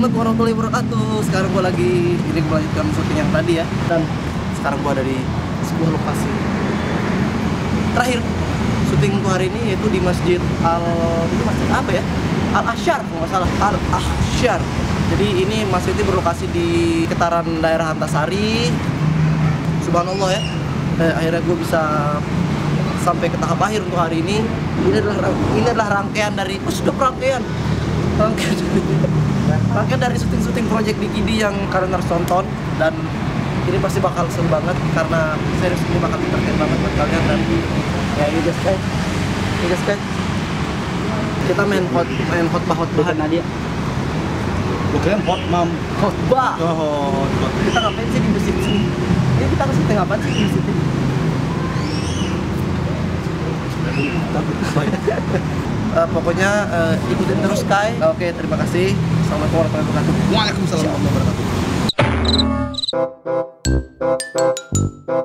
Assalamualaikum warahmatullahi wabarakatuh. Sekarang gua lagi melanjutkan syuting yang tadi ya. Dan sekarang gua ada di sebuah lokasi terakhir syuting untuk hari ini, yaitu di masjid itu masjid apa ya? Al-Ahsyar, kalau nggak salah, Al-Ahsyar. Jadi ini masjid ini berlokasi di sekitaran daerah Antasari. Subhanallah ya. Akhirnya gue bisa sampai ke tahap akhir untuk hari ini. Ini adalah rangkaian dari rangkaian dari syuting project di Kidi yang kalian harus tonton, dan ini pasti bakal seru banget karena serius ini bakal entertain banget buat kalian. Dan ya ini guys, kita main khotbah Nadia. Bukan Khotbah. Oh, Kita ngapain sih di masjid sini? Ini kita ke syuting apa sih di masjid ini? Pokoknya ikutin terus Kai. Oke, terima kasih. Assalamualaikum warahmatullahi wabarakatuh. Waalaikumsalam warahmatullahi wabarakatuh.